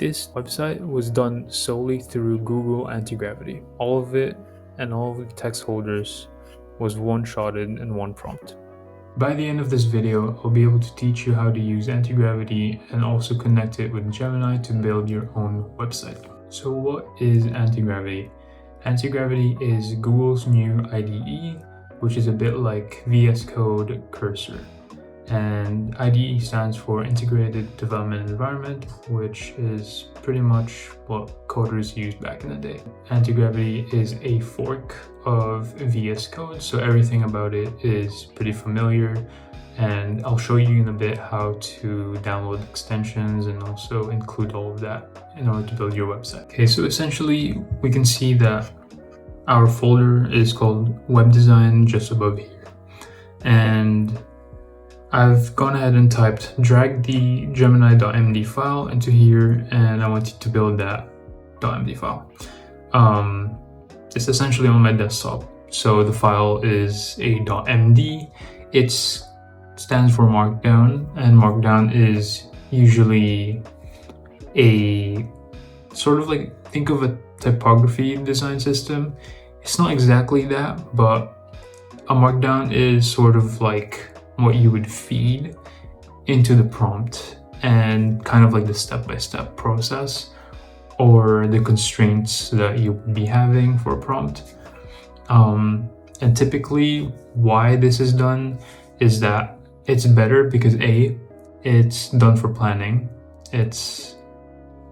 This website was done solely through Google Antigravity. All of it and all of the text holders was one-shotted in one prompt. By the end of this video, I'll be able to teach you how to use Antigravity and also connect it with Gemini to build your own website. So what is Antigravity? Antigravity is Google's new IDE, which is a bit like VS Code Cursor. And IDE stands for Integrated Development Environment, which is pretty much what coders used back in the day. Antigravity is a fork of VS Code, so everything about it is pretty familiar, and I'll show you in a bit how to download extensions and also include all of that in order to build your website. Okay, so essentially we can see that our folder is called Web Design just above here, and I've gone ahead and drag the Gemini.md file into here, and I want you to build that .md file. It's essentially on my desktop, so the file is a .md. It stands for Markdown, and Markdown is usually a sort of like, think of a typography design system. It's not exactly that, but a Markdown is sort of like what you would feed into the prompt and kind of like the step-by-step process or the constraints that you would be having for a prompt. And typically why this is done is that it's better because A, it's done for planning. It's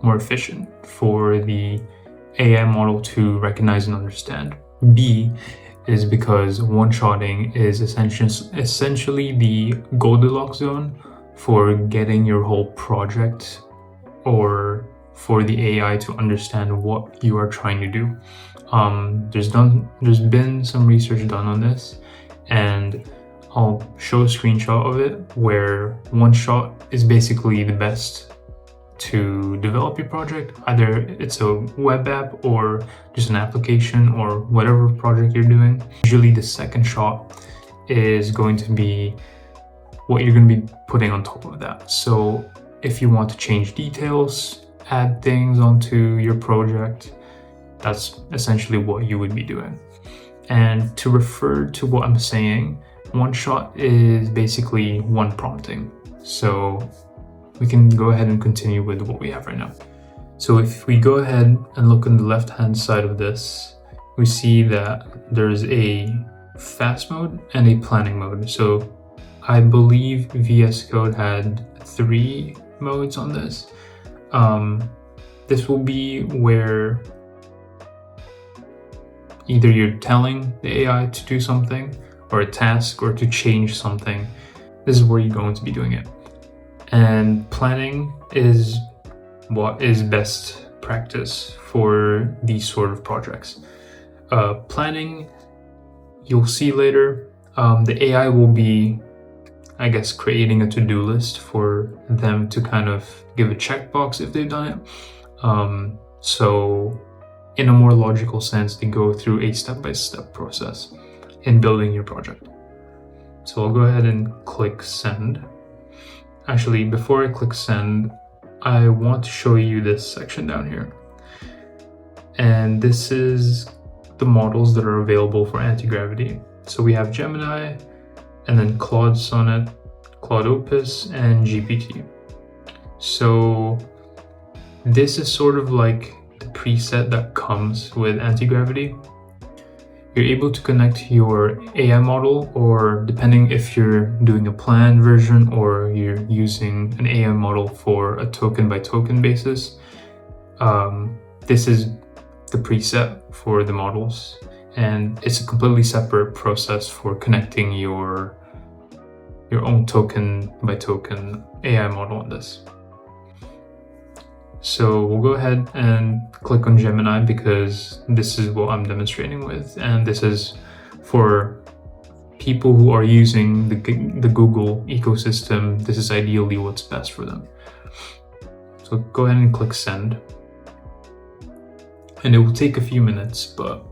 more efficient for the AI model to recognize and understand. B is because one-shotting is essentially the Goldilocks zone for getting your whole project or for the AI to understand what you are trying to do. There's been some research done on this, and I'll show a screenshot of it where one shot is basically the best to develop your project. Either it's a web app or just an application or whatever project you're doing. Usually the second shot is going to be what you're going to be putting on top of that. So if you want to change details, add things onto your project, that's essentially what you would be doing. And to refer to what I'm saying, one shot is basically one prompting. So we can go ahead and continue with what we have right now. So if we go ahead and look on the left-hand side of this, we see that there's a fast mode and a planning mode. So I believe VS Code had 3 modes on this. This will be where either you're telling the AI to do something or a task or to change something. This is where you're going to be doing it. And planning is what is best practice for these sort of projects. Planning, you'll see later, the AI will be, I guess, creating a to-do list for them to kind of give a checkbox if they've done it. So in a more logical sense, they go through a step-by-step process in building your project. So I'll go ahead and click send. Actually, before I click send, I want to show you this section down here. And this is the models that are available for Antigravity. So we have Gemini, and then Claude Sonnet, Claude Opus, and GPT. So this is sort of like the preset that comes with Antigravity. You're able to connect your AI model, or depending if you're doing a planned version or you're using an AI model for a token by token basis. This is the preset for the models, and it's a completely separate process for connecting your own token by token AI model on this. So we'll go ahead and click on Gemini because this is what I'm demonstrating with, and this is for people who are using the Google ecosystem. This is ideally what's best for them. So go ahead and click send, and it will take a few minutes, but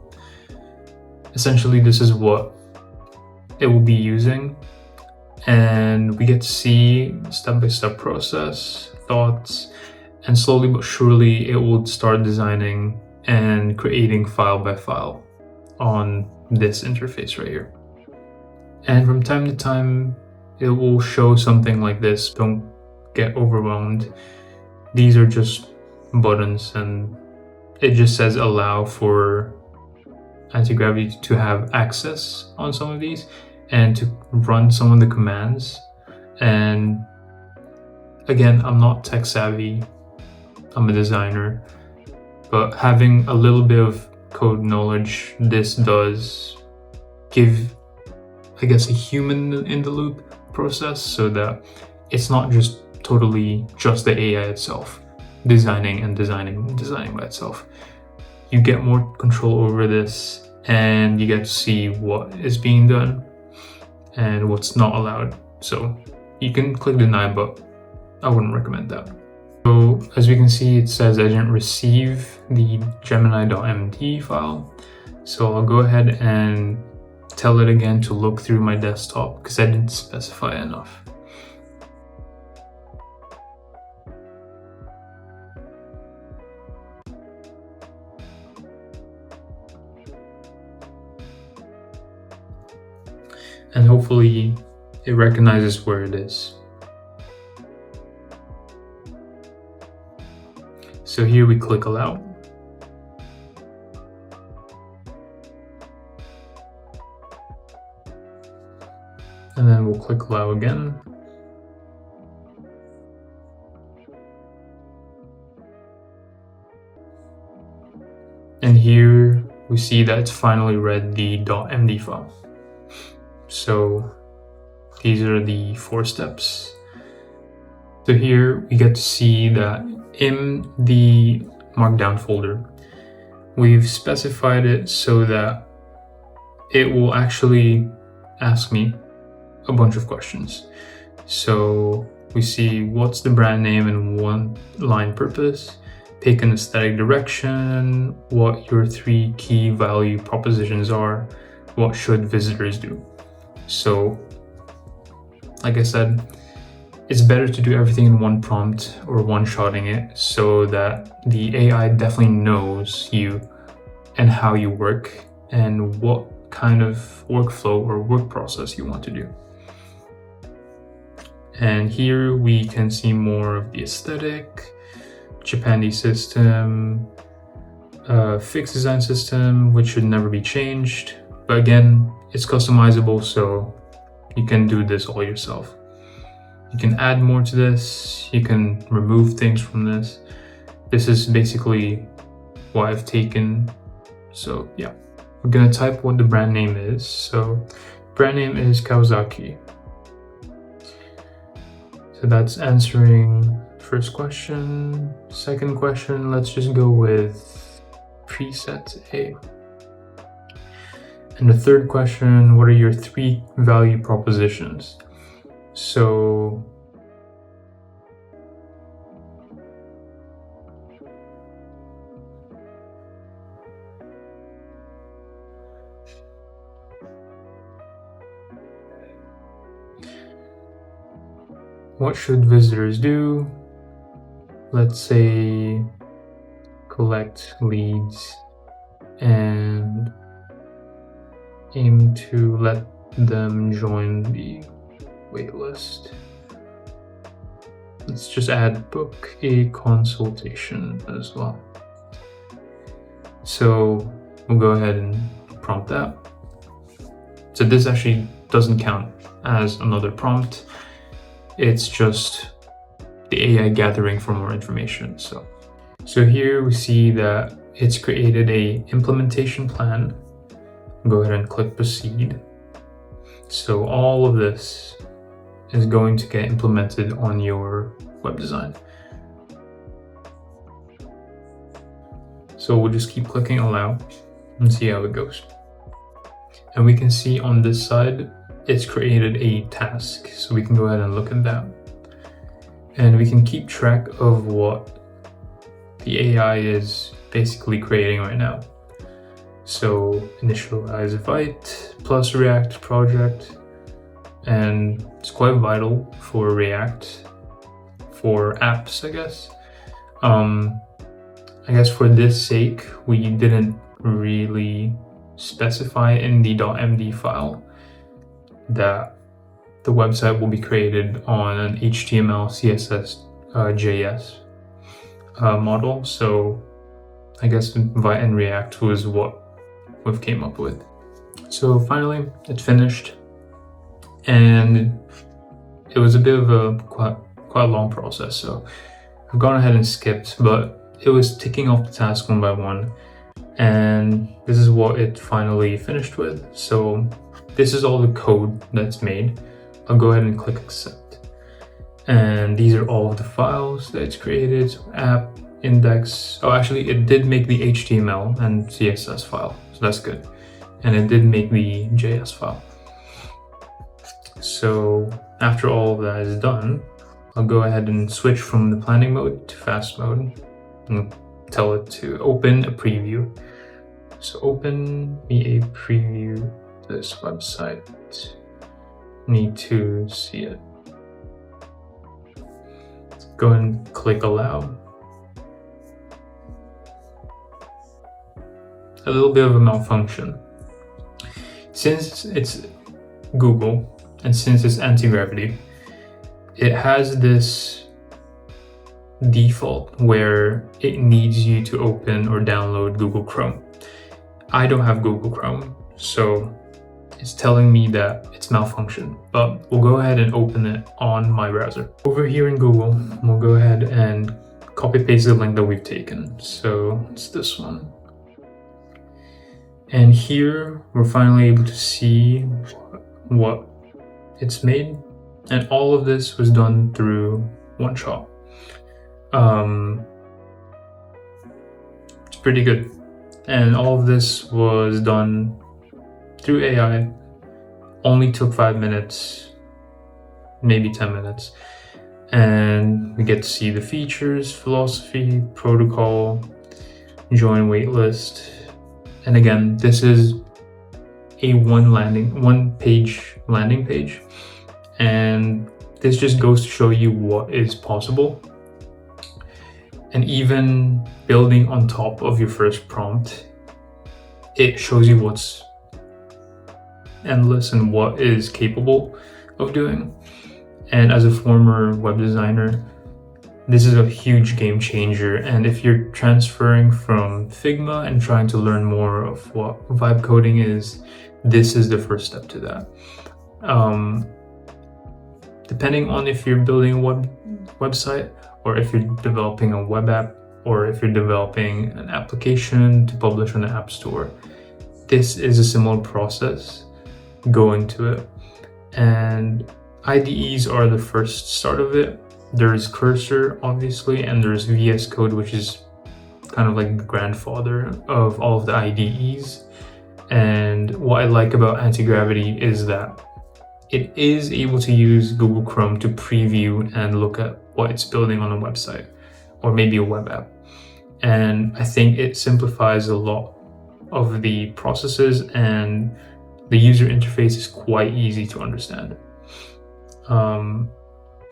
essentially this is what it will be using, and we get to see step-by-step process, thoughts, And slowly but surely, it will start designing and creating file by file on this interface right here. And from time to time, it will show something like this. Don't get overwhelmed. These are just buttons, and it just says allow for Antigravity to have access on some of these and to run some of the commands. And again, I'm not tech savvy, I'm a designer, but having a little bit of code knowledge, this does give, I guess, a human in the loop process, so that it's not just totally just the AI itself designing by itself. You get more control over this, and you get to see what is being done and what's not allowed. So you can click deny, but I wouldn't recommend that. So as we can see, it says I didn't receive the Gemini.md file. So I'll go ahead and tell it again to look through my desktop because I didn't specify enough. And hopefully it recognizes where it is. So here we click allow. And then we'll click allow again. And here we see that it's finally read the .md file. So these are the 4 steps. So here we get to see that in the markdown folder, we've specified it so that it will actually ask me a bunch of questions. So we see what's the brand name in one line purpose, pick an aesthetic direction, what your 3 key value propositions are, what should visitors do. So like I said, it's better to do everything in one prompt or one-shotting it so that the AI definitely knows you and how you work and what kind of workflow or work process you want to do. And here we can see more of the aesthetic, Japandi system, fixed design system, which should never be changed. But again, it's customizable, so you can do this all yourself. You can add more to this, you can remove things from this. This is basically what I've taken. So yeah, we're gonna type what the brand name is. So brand name is Kawasaki. So that's answering first question. Second question, let's just go with preset A. And the third question, what are your 3 value propositions? So what should visitors do? Let's say collect leads and aim to let them join the waitlist. Let's just add book a consultation as well. So we'll go ahead and prompt that. So this actually doesn't count as another prompt. It's just the AI gathering for more information. So here we see that it's created a implementation plan. Go ahead and click proceed. So all of this is going to get implemented on your web design. So we'll just keep clicking allow and see how it goes. And we can see on this side, it's created a task. So we can go ahead and look at that. And we can keep track of what the AI is basically creating right now. So initialize Vite plus React project, and it's quite vital for React, for apps, I guess. I guess for this sake, we didn't really specify in the .md file that the website will be created on an HTML, CSS, JS model. So I guess Vite and React was what we've came up with. So finally, it's finished, and it was a bit of a quite a long process. So I've gone ahead and skipped, but it was ticking off the task one by one, and this is what it finally finished with. So this is all the code that's made. I'll go ahead and click accept, and these are all of the files that it's created. So app, index. Oh, actually it did make the HTML and CSS file, so that's good. And it did make the JS file. So after all of that is done, I'll go ahead and switch from the planning mode to fast mode and tell it to open a preview. So open me a preview of this website. Need to see it. Go and click allow. A little bit of a malfunction. Since it's Google and since it's Antigravity, it has this default where it needs you to open or download Google Chrome. I don't have Google Chrome, so it's telling me that it's malfunctioned, but we'll go ahead and open it on my browser. Over here in Google, we'll go ahead and copy paste the link that we've taken. So it's this one. And here we're finally able to see what it's made. And all of this was done through one shot. It's pretty good. And all of this was done through AI. Only took 5 minutes, maybe 10 minutes. And we get to see the features, philosophy, protocol, join waitlist. And again, this is a one page landing page. And this just goes to show you what is possible. And even building on top of your first prompt, it shows you what's endless and what is capable of doing. And as a former web designer, this is a huge game changer. And if you're transferring from Figma and trying to learn more of what vibe coding is, this is the first step to that. Depending on if you're building a website, or if you're developing a web app, or if you're developing an application to publish on the App Store, this is a similar process. Go into it. And IDEs are the first start of it. There's Cursor, obviously, and there's VS Code, which is kind of like the grandfather of all of the IDEs. And what I like about Antigravity is that it is able to use Google Chrome to preview and look at what it's building on a website or maybe a web app. And I think it simplifies a lot of the processes, and the user interface is quite easy to understand.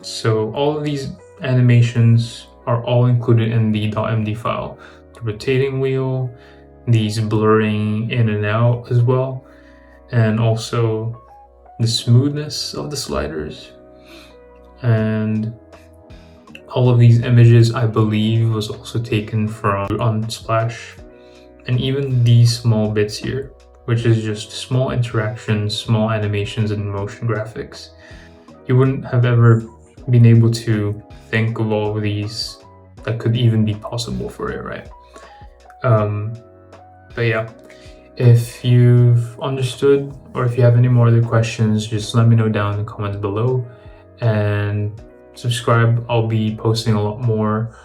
So all of these animations are all included in the .md file. The rotating wheel, these blurring in and out as well, and also the smoothness of the sliders. And all of these images, I believe, was also taken from Unsplash. And even these small bits here, which is just small interactions, small animations, and motion graphics. You wouldn't have ever been able to think of all of these that could even be possible for it, right? But yeah, if you've understood or if you have any more other questions, just let me know down in the comments below, and subscribe. I'll be posting a lot more.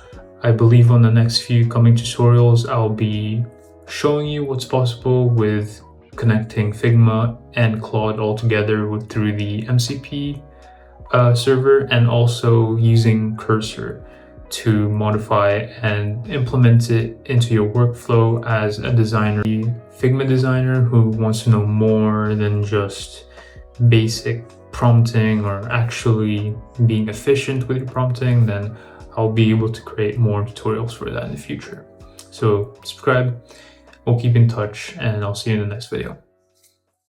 I believe on the next few coming tutorials, I'll be showing you what's possible with connecting Figma and Claude all together through the MCP server, and also using Cursor to modify and implement it into your workflow as a designer, a Figma designer who wants to know more than just basic prompting or actually being efficient with your prompting. Then I'll be able to create more tutorials for that in the future. So subscribe, we'll keep in touch, and I'll see you in the next video.